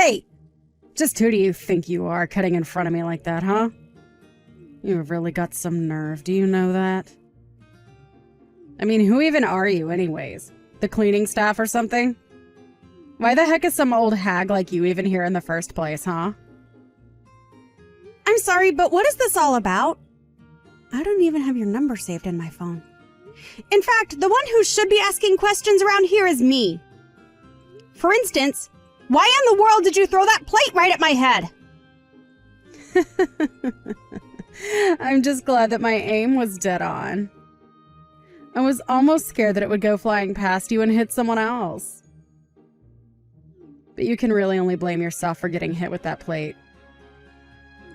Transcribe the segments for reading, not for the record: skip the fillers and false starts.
plate! Just who do you think you are, cutting in front of me like that, huh? You've really got some nerve, do you know that? I mean, who even are you anyways? The cleaning staff or something? Why the heck is some old hag like you even here in the first place, huh? I'm sorry, but what is this all about? I don't even have your number saved in my phone. In fact, the one who should be asking questions around here is me. For instance, why in the world did you throw that plate right at my head? I'm just glad that my aim was dead on. I was almost scared that it would go flying past you and hit someone else. But you can really only blame yourself for getting hit with that plate.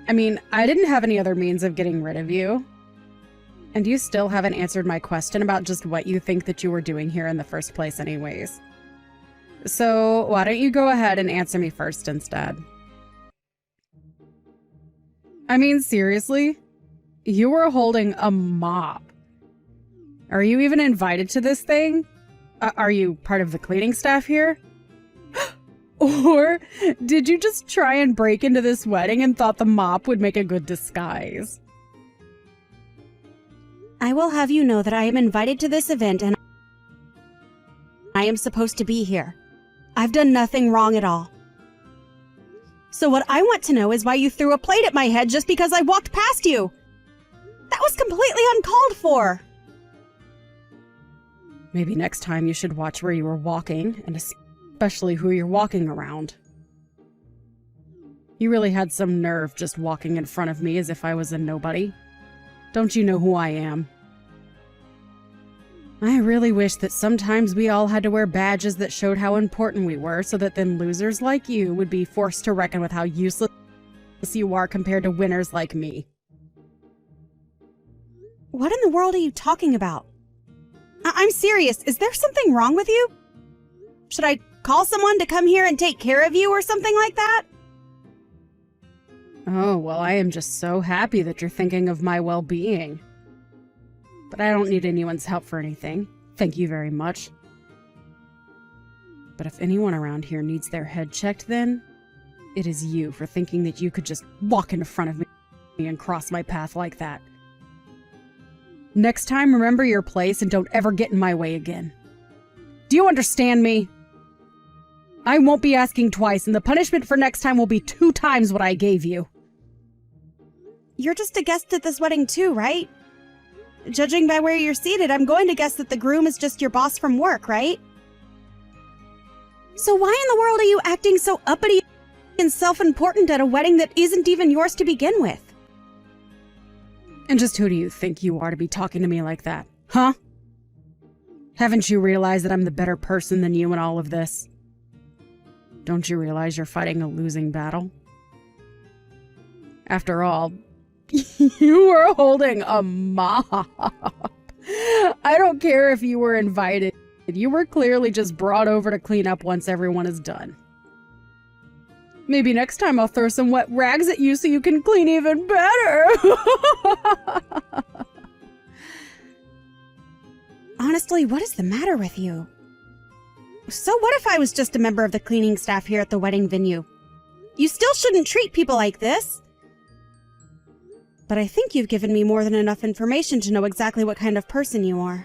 I mean, I didn't have any other means of getting rid of you. And you still haven't answered my question about just what you think that you were doing here in the first place anyways. So why don't you go ahead and answer me first instead? I mean, seriously? You were holding a mop. Are you even invited to this thing? Are you part of the cleaning staff here? Or did you just try and break into this wedding and thought the mop would make a good disguise? I will have you know that I am invited to this event and I am supposed to be here. I've done nothing wrong at all. So what I want to know is why you threw a plate at my head just because I walked past you. That was completely uncalled for. Maybe next time you should watch where you were walking, and especially who you're walking around. You really had some nerve just walking in front of me as if I was a nobody. Don't you know who I am? I really wish that sometimes we all had to wear badges that showed how important we were, so that then losers like you would be forced to reckon with how useless you are compared to winners like me. What in the world are you talking about? I'm serious. Is there something wrong with you? Should I call someone to come here and take care of you or something like that? Oh, well, I am just so happy that you're thinking of my well-being. But I don't need anyone's help for anything. Thank you very much. But if anyone around here needs their head checked then, it is you for thinking that you could just walk in front of me and cross my path like that. Next time, remember your place and don't ever get in my way again. Do you understand me? I won't be asking twice, and the punishment for next time will be 2 times what I gave you. You're just a guest at this wedding too, right? Judging by where you're seated, I'm going to guess that the groom is just your boss from work, right? So why in the world are you acting so uppity and self-important at a wedding that isn't even yours to begin with? And just who do you think you are to be talking to me like that, huh? Haven't you realized that I'm the better person than you in all of this? Don't you realize you're fighting a losing battle? After all, you were holding a mop. I don't care if you were invited. You were clearly just brought over to clean up once everyone is done. Maybe next time I'll throw some wet rags at you so you can clean even better. Honestly, what is the matter with you? So what if I was just a member of the cleaning staff here at the wedding venue? You still shouldn't treat people like this. But I think you've given me more than enough information to know exactly what kind of person you are.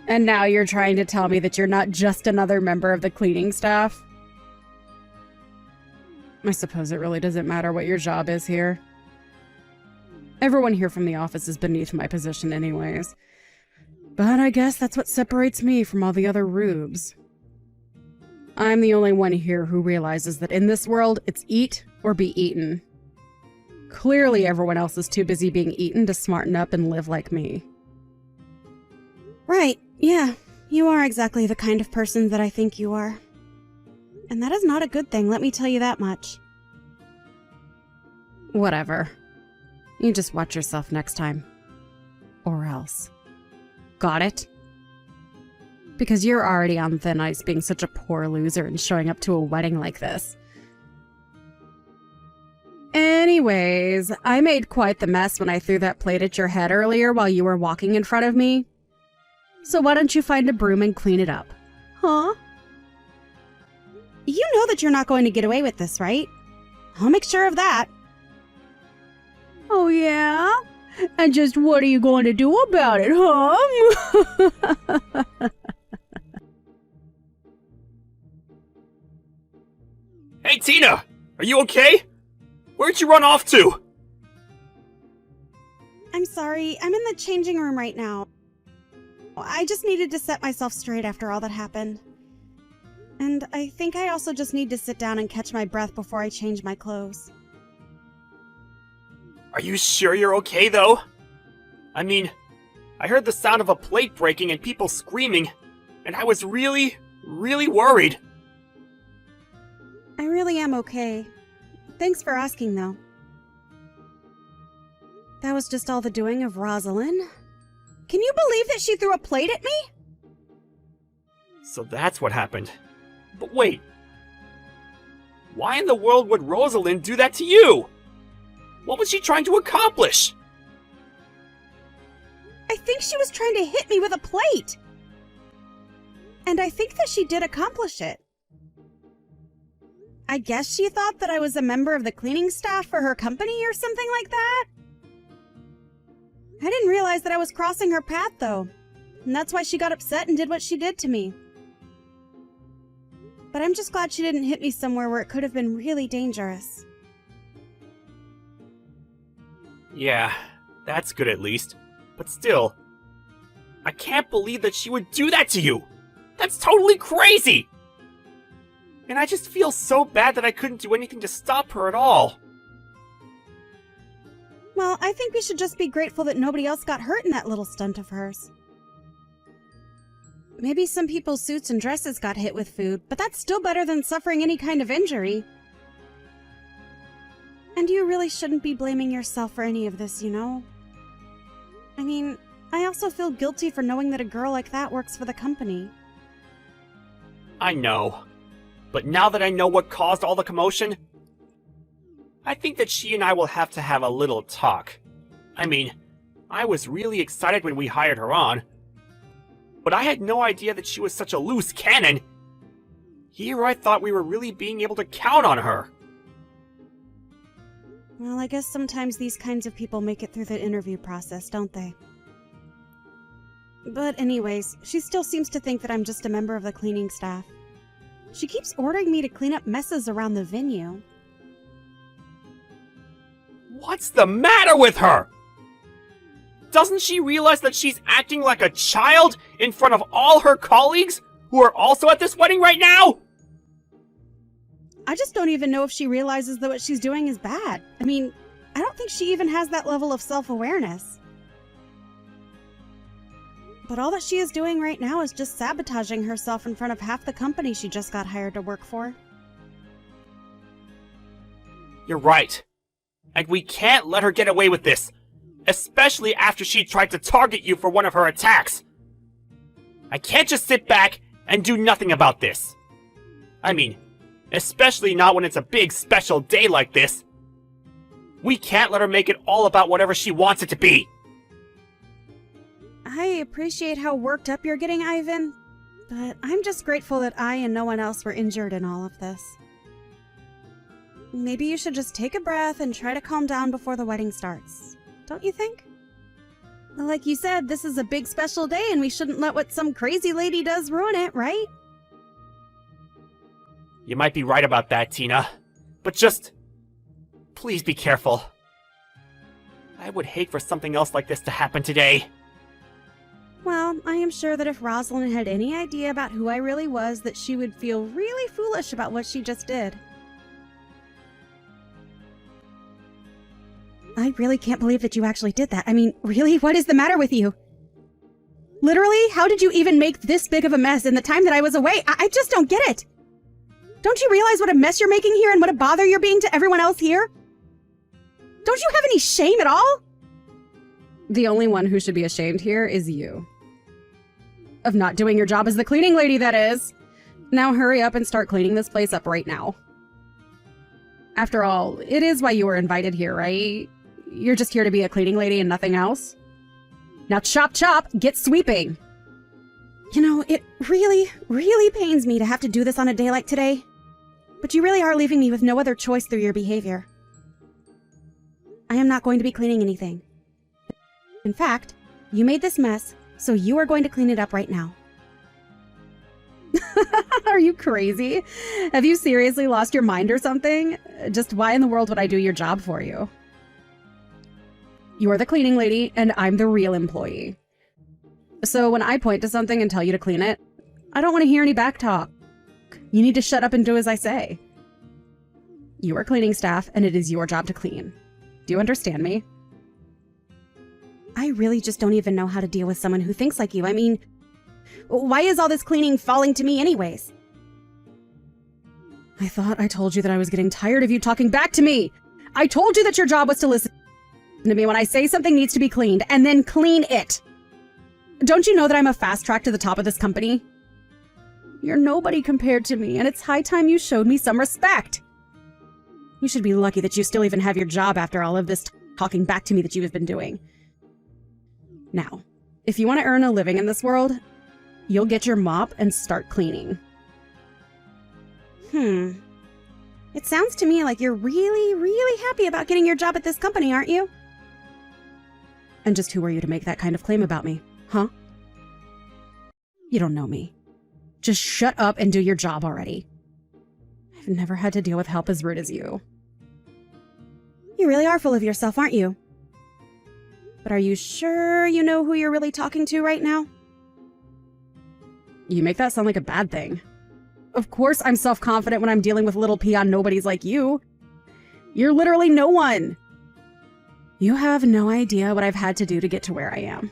And now you're trying to tell me that you're not just another member of the cleaning staff? I suppose it really doesn't matter what your job is here. Everyone here from the office is beneath my position anyways. But I guess that's what separates me from all the other rubes. I'm the only one here who realizes that in this world, it's eat or be eaten. Clearly everyone else is too busy being eaten to smarten up and live like me. Right, yeah. You are exactly the kind of person that I think you are. And that is not a good thing, let me tell you that much. Whatever. You just watch yourself next time. Or else. Got it? Because you're already on thin ice being such a poor loser and showing up to a wedding like this. Anyways, I made quite the mess when I threw that plate at your head earlier while you were walking in front of me. So why don't you find a broom and clean it up? Huh? You know that you're not going to get away with this, right? I'll make sure of that. Oh, yeah? And just what are you going to do about it, huh? Hey, Tina! Are you okay? Where'd you run off to? I'm sorry, I'm in the changing room right now. I just needed to set myself straight after all that happened. And I think I also just need to sit down and catch my breath before I change my clothes. Are you sure you're okay, though? I mean, I heard the sound of a plate breaking and people screaming, and I was really worried. I really am okay. Thanks for asking, though. That was just all the doing of Rosalind. Can you believe that she threw a plate at me? So that's what happened. But wait. Why in the world would Rosalind do that to you? What was she trying to accomplish? I think she was trying to hit me with a plate. And I think that she did accomplish it. I guess she thought that I was a member of the cleaning staff for her company or something like that. I didn't realize that I was crossing her path, though. And that's why she got upset and did what she did to me. But I'm just glad she didn't hit me somewhere where it could have been really dangerous. Yeah, that's good at least. But still, I can't believe that she would do that to you! That's totally crazy! And I just feel so bad that I couldn't do anything to stop her at all. Well, I think we should just be grateful that nobody else got hurt in that little stunt of hers. Maybe some people's suits and dresses got hit with food, but that's still better than suffering any kind of injury. And you really shouldn't be blaming yourself for any of this, you know? I mean, I also feel guilty for knowing that a girl like that works for the company. I know. But now that I know what caused all the commotion, I think that she and I will have to have a little talk. I mean, I was really excited when we hired her on, but I had no idea that she was such a loose cannon. Here I thought we were really being able to count on her. Well, I guess sometimes these kinds of people make it through the interview process, don't they? But anyways, she still seems to think that I'm just a member of the cleaning staff. She keeps ordering me to clean up messes around the venue. What's the matter with her? Doesn't she realize that she's acting like a child in front of all her colleagues who are also at this wedding right now? I just don't even know if she realizes that what she's doing is bad. I mean, I don't think she even has that level of self-awareness. But all that she is doing right now is just sabotaging herself in front of half the company she just got hired to work for. You're right. And we can't let her get away with this, especially after she tried to target you for one of her attacks. I can't just sit back and do nothing about this. I mean, especially not when it's a big special day like this. We can't let her make it all about whatever she wants it to be. I appreciate how worked up you're getting, Ivan, but I'm just grateful that I and no one else were injured in all of this. Maybe you should just take a breath and try to calm down before the wedding starts, don't you think? Like you said, this is a big special day and we shouldn't let what some crazy lady does ruin it, right? You might be right about that, Tina. But just... please be careful. I would hate for something else like this to happen today. Well, I am sure that if Rosalind had any idea about who I really was, that she would feel really foolish about what she just did. I really can't believe that you actually did that. I mean, really? What is the matter with you? Literally, how did you even make this big of a mess in the time that I was away? I just don't get it. Don't you realize what a mess you're making here and what a bother you're being to everyone else here? Don't you have any shame at all? The only one who should be ashamed here is you. Of not doing your job as the cleaning lady, that is. Now hurry up and start cleaning this place up right now. After all, it is why you were invited here, right? You're just here to be a cleaning lady and nothing else? Now chop chop, get sweeping! You know, it really pains me to have to do this on a day like today. But you really are leaving me with no other choice through your behavior. I am not going to be cleaning anything. In fact, you made this mess, so you are going to clean it up right now. Are you crazy? Have you seriously lost your mind or something? Just why in the world would I do your job for you? You're the cleaning lady, and I'm the real employee. So when I point to something and tell you to clean it, I don't want to hear any back talk. You need to shut up and do as I say. You are cleaning staff, and it is your job to clean. Do you understand me? I really just don't even know how to deal with someone who thinks like you. I mean, why is all this cleaning falling to me anyways? I thought I told you that I was getting tired of you talking back to me. I told you that your job was to listen to me when I say something needs to be cleaned, and then clean it. Don't you know that I'm a fast track to the top of this company? You're nobody compared to me, and it's high time you showed me some respect. You should be lucky that you still even have your job after all of this talking back to me that you have been doing. Now, if you want to earn a living in this world, you'll get your mop and start cleaning. It sounds to me like you're really, really happy about getting your job at this company, aren't you? And just who are you to make that kind of claim about me, huh? You don't know me. Just shut up and do your job already. I've never had to deal with help as rude as you. You really are full of yourself, aren't you? But are you sure you know who you're really talking to right now? You make that sound like a bad thing. Of course I'm self-confident when I'm dealing with little peon nobodies like you. You're literally no one. You have no idea what I've had to do to get to where I am.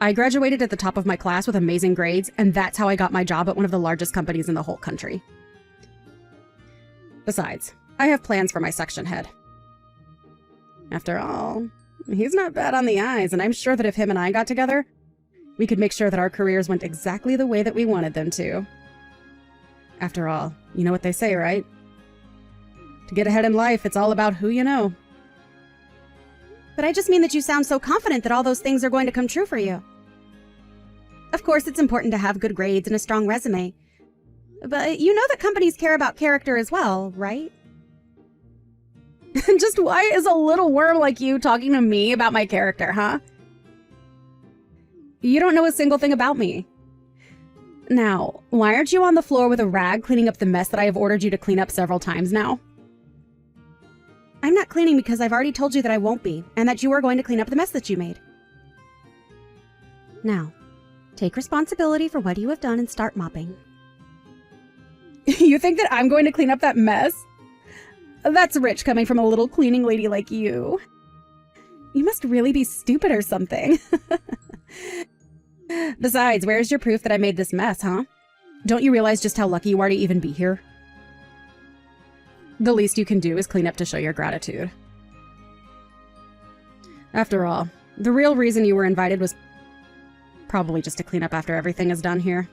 I graduated at the top of my class with amazing grades, and that's how I got my job at one of the largest companies in the whole country. Besides, I have plans for my section head. After all, he's not bad on the eyes, and I'm sure that if him and I got together, we could make sure that our careers went exactly the way that we wanted them to. After all, you know what they say, right? To get ahead in life, it's all about who you know. But I just mean that you sound so confident that all those things are going to come true for you. Of course, it's important to have good grades and a strong resume. But you know that companies care about character as well, right? Just why is a little worm like you talking to me about my character, huh? You don't know a single thing about me. Now, why aren't you on the floor with a rag cleaning up the mess that I have ordered you to clean up several times now? I'm not cleaning because I've already told you that I won't be, and that you are going to clean up the mess that you made. Now, take responsibility for what you have done and start mopping. You think that I'm going to clean up that mess? That's rich coming from a little cleaning lady like you. You must really be stupid or something. Besides, where's your proof that I made this mess, huh? Don't you realize just how lucky you are to even be here? The least you can do is clean up to show your gratitude. After all, the real reason you were invited was probably just to clean up after everything is done here.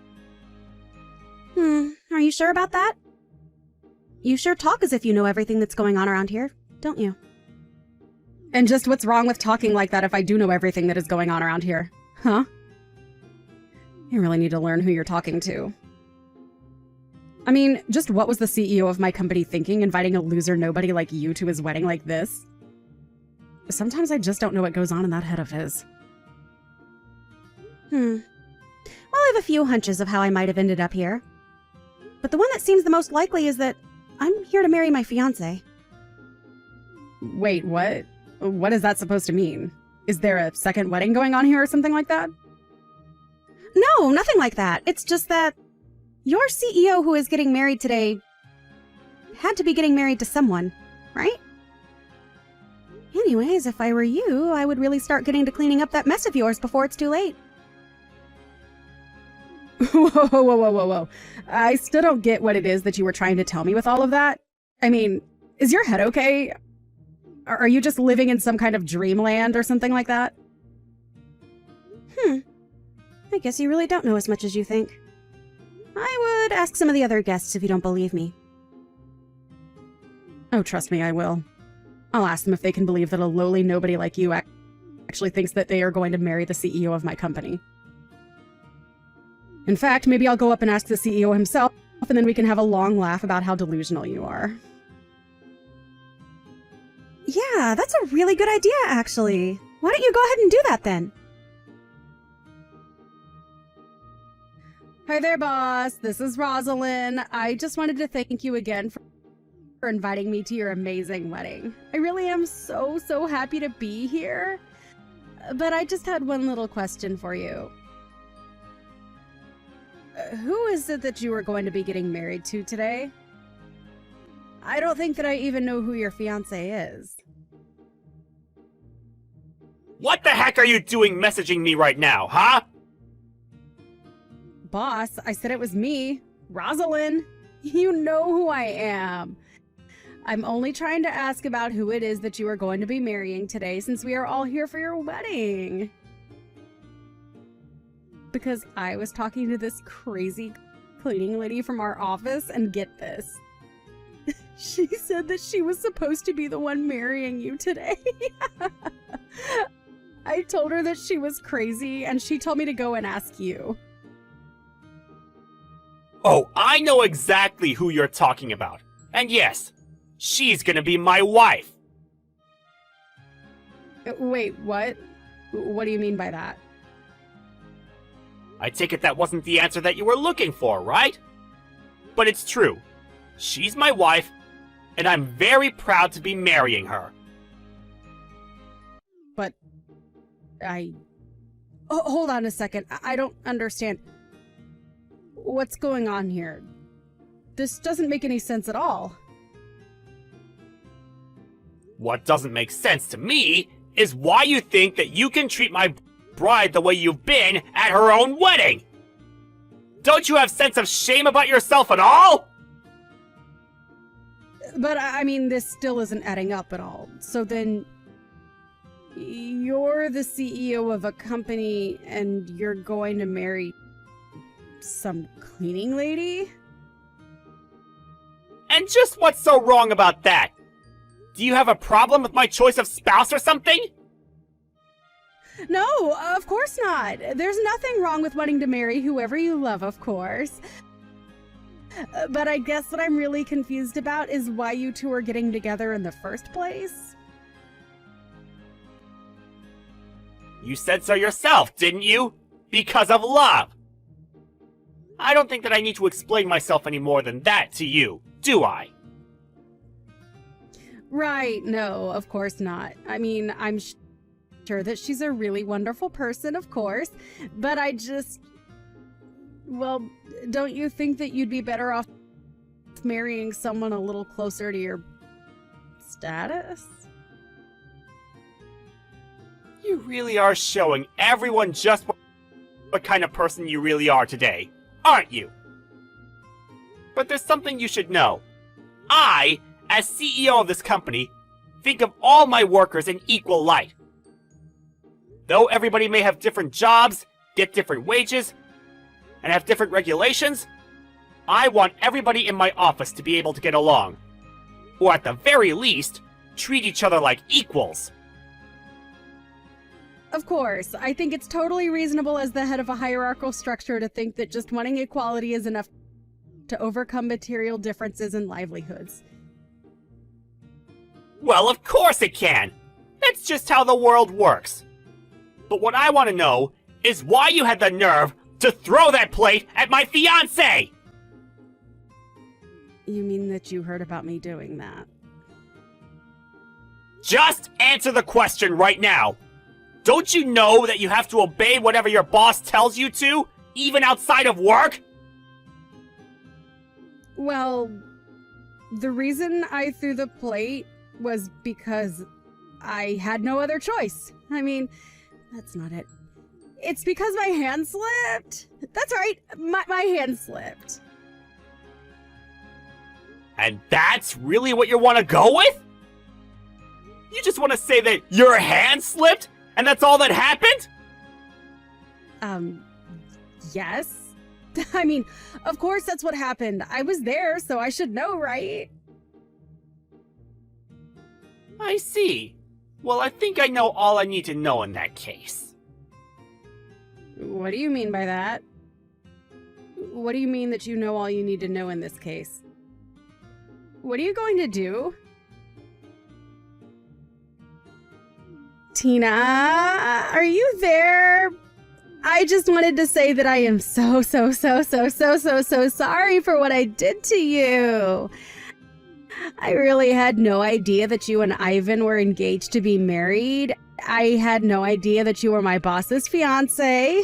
Are you sure about that? You sure talk as if you know everything that's going on around here, don't you? And just what's wrong with talking like that if I do know everything that is going on around here, huh? You really need to learn who you're talking to. I mean, just what was the CEO of my company thinking, inviting a loser nobody like you to his wedding like this? Sometimes I just don't know what goes on in that head of his. Well, I have a few hunches of how I might have ended up here. But the one that seems the most likely is that I'm here to marry my fiancé. Wait, what? What is that supposed to mean? Is there a second wedding going on here or something like that? No, nothing like that. It's just that your CEO who is getting married today had to be getting married to someone, right? Anyways, if I were you, I would really start getting to cleaning up that mess of yours before it's too late. Whoa. I still don't get what it is that you were trying to tell me with all of that. I mean, is your head okay? Are you just living in some kind of dreamland or something like that? I guess you really don't know as much as you think. I would ask some of the other guests if you don't believe me. Oh, trust me, I will. I'll ask them if they can believe that a lowly nobody like you actually thinks that they are going to marry the CEO of my company. In fact, maybe I'll go up and ask the CEO himself off and then we can have a long laugh about how delusional you are. Yeah, that's a really good idea, actually. Why don't you go ahead and do that then? Hi there, boss. This is Rosalind. I just wanted to thank you again for inviting me to your amazing wedding. I really am so happy to be here. But I just had one little question for you. Who is it that you are going to be getting married to today? I don't think that I even know who your fiancé is. What the heck are you doing messaging me right now, huh? Boss, I said it was me, Rosalind. You know who I am. I'm only trying to ask about who it is that you are going to be marrying today since we are all here for your wedding. Because I was talking to this crazy cleaning lady from our office, and get this. She said that she was supposed to be the one marrying you today. I told her that she was crazy, and she told me to go and ask you. Oh, I know exactly who you're talking about. And yes, she's gonna be my wife. Wait, what? What do you mean by that? I take it that wasn't the answer that you were looking for, right? But it's true. She's my wife, and I'm very proud to be marrying her. But Oh, hold on a second. I don't understand. What's going on here? This doesn't make any sense at all. What doesn't make sense to me is why you think that you can treat my bride the way you've been at her own wedding. Don't you have sense of shame about yourself at all? But I mean, this still isn't adding up at all. So then, you're the CEO of a company and you're going to marry some cleaning lady? And just what's so wrong about that? Do you have a problem with my choice of spouse or something? No, of course not. There's nothing wrong with wanting to marry whoever you love, of course. But I guess what I'm really confused about is why you two are getting together in the first place. You said so yourself, didn't you? Because of love. I don't think that I need to explain myself any more than that to you, do I? Right, no, of course not. I mean, I'm sure that she's a really wonderful person, of course, but I just... Well, don't you think that you'd be better off marrying someone a little closer to your status? You really are showing everyone just what kind of person you really are today, aren't you? But there's something you should know. I, as CEO of this company, think of all my workers in equal light. Though everybody may have different jobs, get different wages, and have different regulations, I want everybody in my office to be able to get along. Or at the very least, treat each other like equals. Of course, I think it's totally reasonable as the head of a hierarchical structure to think that just wanting equality is enough to overcome material differences in livelihoods. Well, of course it can! That's just how the world works. But what I want to know is why you had the nerve to throw that plate at my fiancé! You mean that you heard about me doing that? Just answer the question right now! Don't you know that you have to obey whatever your boss tells you to, even outside of work? Well, the reason I threw the plate was because I had no other choice. I mean, that's not it. It's because my hand slipped. That's right, my hand slipped. And that's really what you want to go with? You just want to say that your hand slipped, and that's all that happened? Yes. I mean, of course that's what happened. I was there, so I should know, right? I see. Well, I think I know all I need to know in that case. What do you mean by that? What do you mean that you know all you need to know in this case? What are you going to do? Tina, are you there? I just wanted to say that I am so sorry for what I did to you. I really had no idea that you and Ivan were engaged to be married. I had no idea that you were my boss's fiance.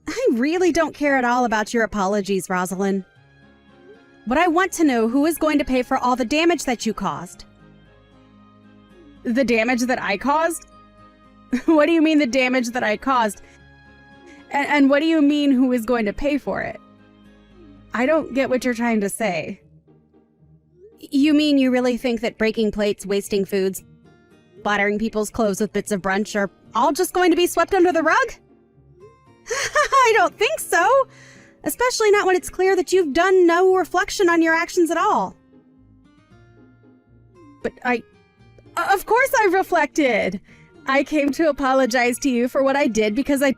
I really don't care at all about your apologies, Rosalind. But I want to know who is going to pay for all the damage that you caused. The damage that I caused? What do you mean the damage that I caused? And what do you mean who is going to pay for it? I don't get what you're trying to say. You mean you really think that breaking plates, wasting foods, splattering people's clothes with bits of brunch are all just going to be swept under the rug? I don't think so. Especially not when it's clear that you've done no reflection on your actions at all. But of course I reflected. I came to apologize to you for what I did because I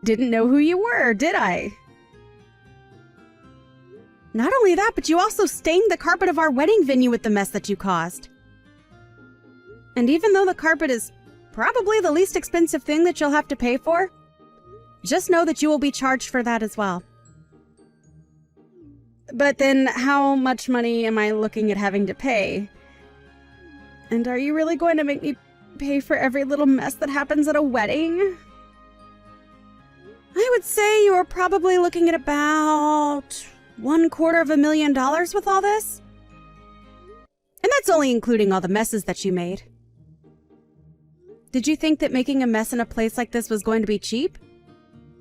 didn't know who you were, did I? Not only that, but you also stained the carpet of our wedding venue with the mess that you caused. And even though the carpet is probably the least expensive thing that you'll have to pay for, just know that you will be charged for that as well. But then how much money am I looking at having to pay? And are you really going to make me pay for every little mess that happens at a wedding? I would say you are probably looking at about $250,000 with all this. And that's only including all the messes that you made. Did you think that making a mess in a place like this was going to be cheap?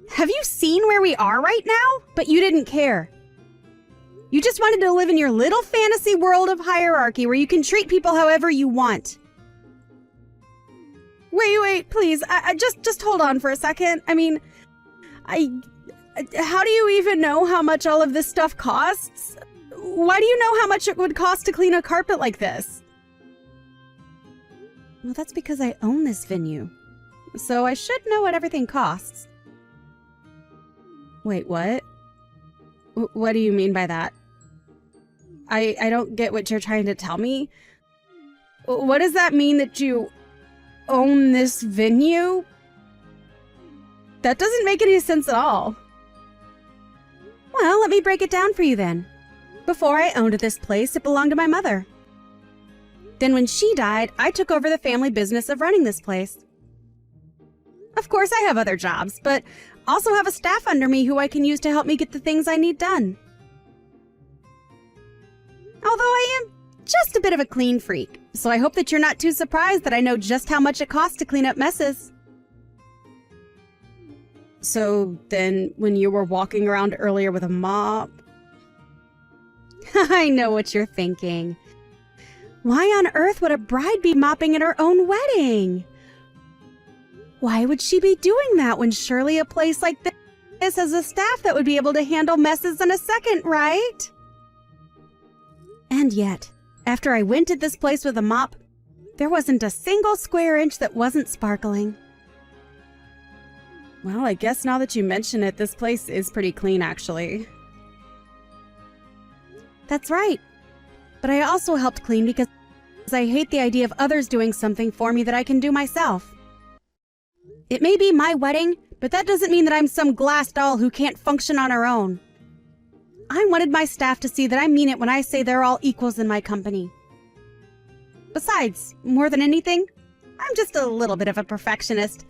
Have you seen where we are right now? But you didn't care. You just wanted to live in your little fantasy world of hierarchy where you can treat people however you want. Wait, please. I just hold on for a second. I mean, how do you even know how much all of this stuff costs? Why do you know how much it would cost to clean a carpet like this? Well, that's because I own this venue. So I should know what everything costs. Wait, what? What do you mean by that? I don't get what you're trying to tell me. What does that mean that you own this venue? That doesn't make any sense at all. Well, let me break it down for you then. Before I owned this place, it belonged to my mother. Then when she died, I took over the family business of running this place. Of course, I have other jobs, but also have a staff under me who I can use to help me get the things I need done. Although I am just a bit of a clean freak, so I hope that you're not too surprised that I know just how much it costs to clean up messes. So then, when you were walking around earlier with a mop... I know what you're thinking. Why on earth would a bride be mopping at her own wedding? Why would she be doing that when surely a place like this has a staff that would be able to handle messes in a second, right? And yet, after I went at this place with a mop, there wasn't a single square inch that wasn't sparkling. Well, I guess now that you mention it, this place is pretty clean, actually. That's right. But I also helped clean because I hate the idea of others doing something for me that I can do myself. It may be my wedding, but that doesn't mean that I'm some glass doll who can't function on her own. I wanted my staff to see that I mean it when I say they're all equals in my company. Besides, more than anything, I'm just a little bit of a perfectionist,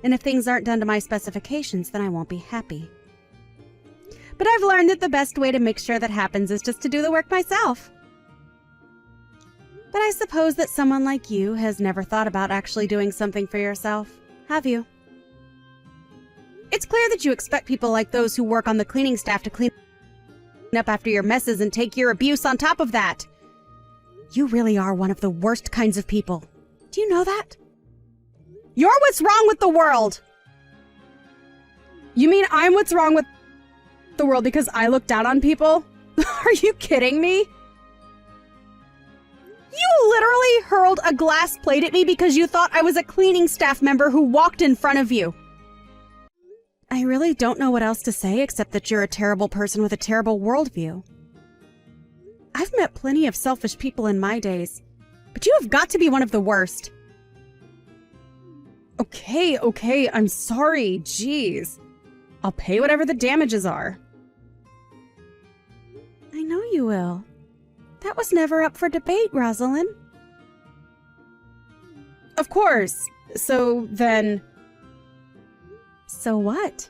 and if things aren't done to my specifications, then I won't be happy. But I've learned that the best way to make sure that happens is just to do the work myself. But I suppose that someone like you has never thought about actually doing something for yourself, have you? It's clear that you expect people like those who work on the cleaning staff to clean up after your messes and take your abuse on top of that. You really are one of the worst kinds of people. Do you know that? You're what's wrong with the world! You mean I'm what's wrong with the world because I look down on people? Are you kidding me? You literally hurled a glass plate at me because you thought I was a cleaning staff member who walked in front of you. I really don't know what else to say except that you're a terrible person with a terrible worldview. I've met plenty of selfish people in my days, but you have got to be one of the worst. Okay, I'm sorry, jeez. I'll pay whatever the damages are. I know you will. That was never up for debate, Rosalind. Of course. So then... So what?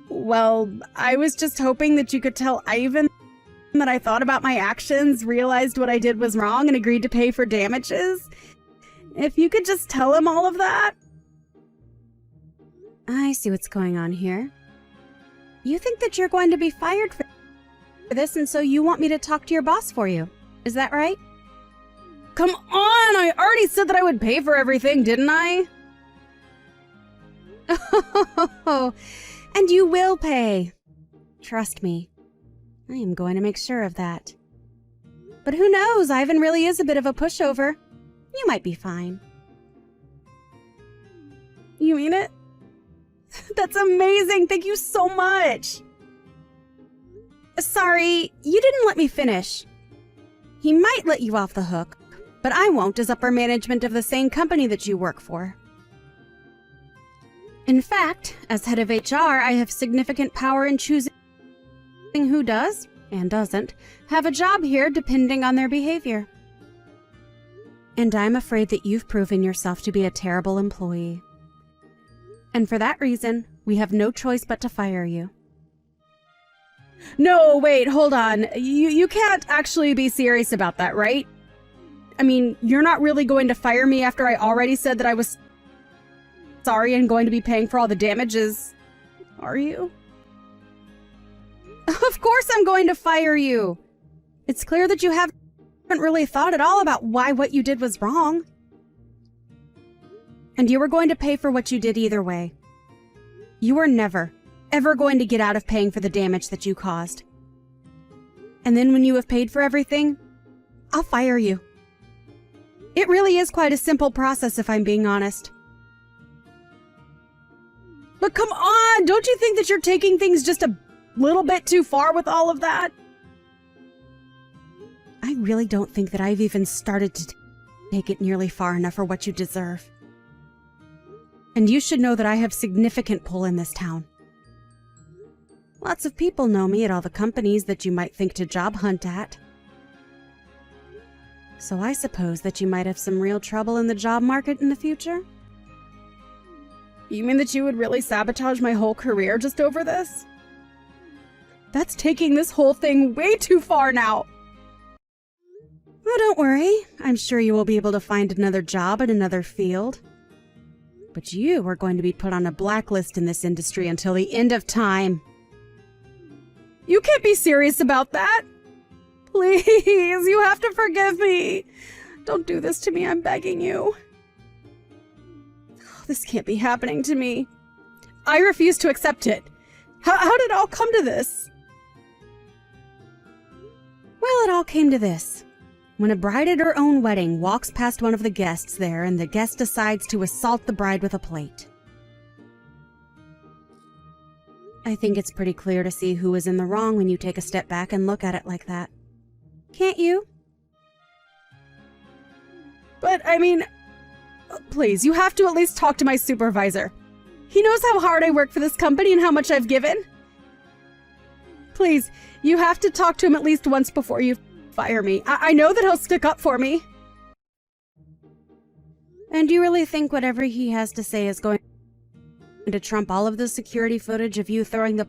Well, I was just hoping that you could tell Ivan that I thought about my actions, realized what I did was wrong, and agreed to pay for damages. If you could just tell him all of that. I see what's going on here. You think that you're going to be fired for this, and so you want me to talk to your boss for you. Is that right? Come on! I already said that I would pay for everything, didn't I? Oh, and you will pay. Trust me. I am going to make sure of that. But who knows? Ivan really is a bit of a pushover. You might be fine. You mean it? That's amazing! Thank you so much! Sorry, you didn't let me finish. He might let you off the hook, but I won't as upper management of the same company that you work for. In fact, as head of HR, I have significant power in choosing who does, and doesn't, have a job here depending on their behavior. And I'm afraid that you've proven yourself to be a terrible employee. And for that reason, we have no choice but to fire you. No, wait, hold on. You can't actually be serious about that, right? I mean, you're not really going to fire me after I already said that I was sorry and going to be paying for all the damages, are you? Of course I'm going to fire you! It's clear that you haven't really thought at all about why what you did was wrong. And you were going to pay for what you did either way. You were never, ever going to get out of paying for the damage that you caused. And then when you have paid for everything, I'll fire you. It really is quite a simple process if I'm being honest. But come on! Don't you think that you're taking things just a little bit too far with all of that? I really don't think that I've even started to take it nearly far enough for what you deserve. And you should know that I have significant pull in this town. Lots of people know me at all the companies that you might think to job hunt at. So I suppose that you might have some real trouble in the job market in the future? You mean that you would really sabotage my whole career just over this? That's taking this whole thing way too far now! Oh, don't worry. I'm sure you will be able to find another job in another field. But you are going to be put on a blacklist in this industry until the end of time. You can't be serious about that! Please, you have to forgive me! Don't do this to me, I'm begging you. This can't be happening to me. I refuse to accept it. How did it all come to this? Well, it all came to this. When a bride at her own wedding walks past one of the guests there and the guest decides to assault the bride with a plate. I think it's pretty clear to see who is in the wrong when you take a step back and look at it like that. Can't you? But, I mean, please, you have to at least talk to my supervisor. He knows how hard I work for this company and how much I've given. Please, you have to talk to him at least once before you fire me. I know that he'll stick up for me. And you really think whatever he has to say is going to trump all of the security footage of you throwing the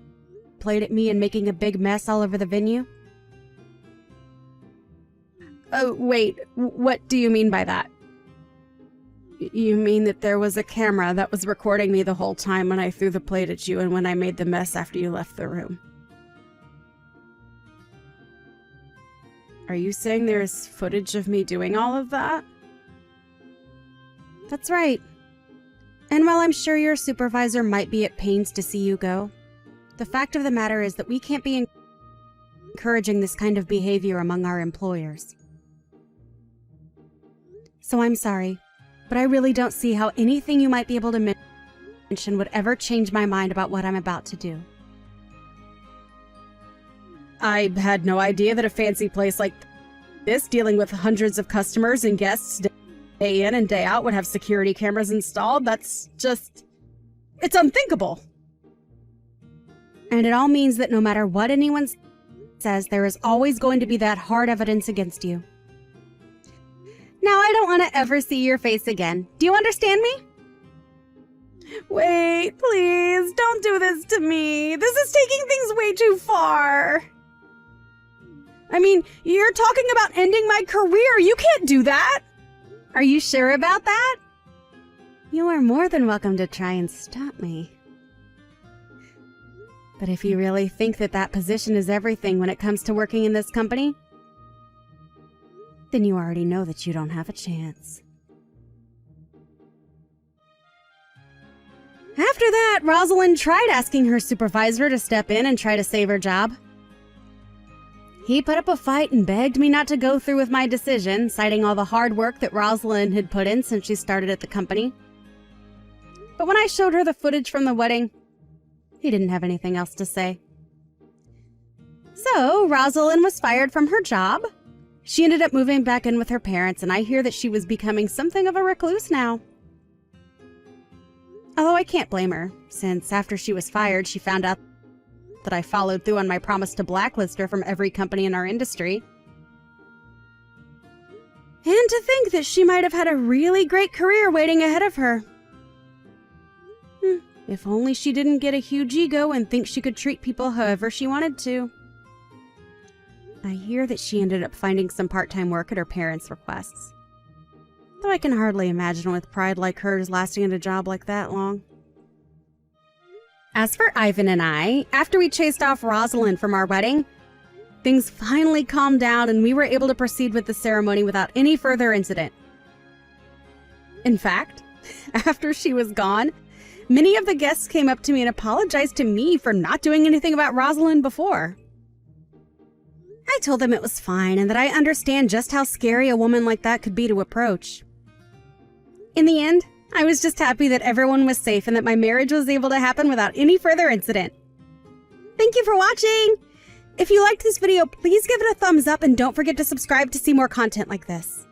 plate at me and making a big mess all over the venue? Oh, wait, what do you mean by that? You mean that there was a camera that was recording me the whole time when I threw the plate at you and when I made the mess after you left the room? Are you saying there is footage of me doing all of that? That's right. And while I'm sure your supervisor might be at pains to see you go, the fact of the matter is that we can't be encouraging this kind of behavior among our employers. So I'm sorry, but I really don't see how anything you might be able to would ever change my mind about what I'm about to do. I had no idea that a fancy place like this, dealing with hundreds of customers and guests day in and day out, would have security cameras installed. That's just... it's unthinkable. And it all means that no matter what anyone says, there is always going to be that hard evidence against you. Now, I don't want to ever see your face again. Do you understand me? Wait, please, don't do this to me. This is taking things way too far. I mean, you're talking about ending my career. You can't do that. Are you sure about that? You are more than welcome to try and stop me. But if you really think that that position is everything when it comes to working in this company, then you already know that you don't have a chance. After that, Rosalind tried asking her supervisor to step in and try to save her job. He put up a fight and begged me not to go through with my decision, citing all the hard work that Rosalind had put in since she started at the company. But when I showed her the footage from the wedding, he didn't have anything else to say. So, Rosalind was fired from her job. She ended up moving back in with her parents, and I hear that she was becoming something of a recluse now. Although I can't blame her, since after she was fired, she found out that I followed through on my promise to blacklist her from every company in our industry. And to think that she might have had a really great career waiting ahead of her. If only she didn't get a huge ego and think she could treat people however she wanted to. I hear that she ended up finding some part-time work at her parents' requests. Though I can hardly imagine with pride like hers lasting in a job like that long. As for Ivan and I, after we chased off Rosalind from our wedding, things finally calmed down and we were able to proceed with the ceremony without any further incident. In fact, after she was gone, many of the guests came up to me and apologized to me for not doing anything about Rosalind before. I told them it was fine and that I understand just how scary a woman like that could be to approach. In the end, I was just happy that everyone was safe and that my marriage was able to happen without any further incident. Thank you for watching! If you liked this video, please give it a thumbs up and don't forget to subscribe to see more content like this.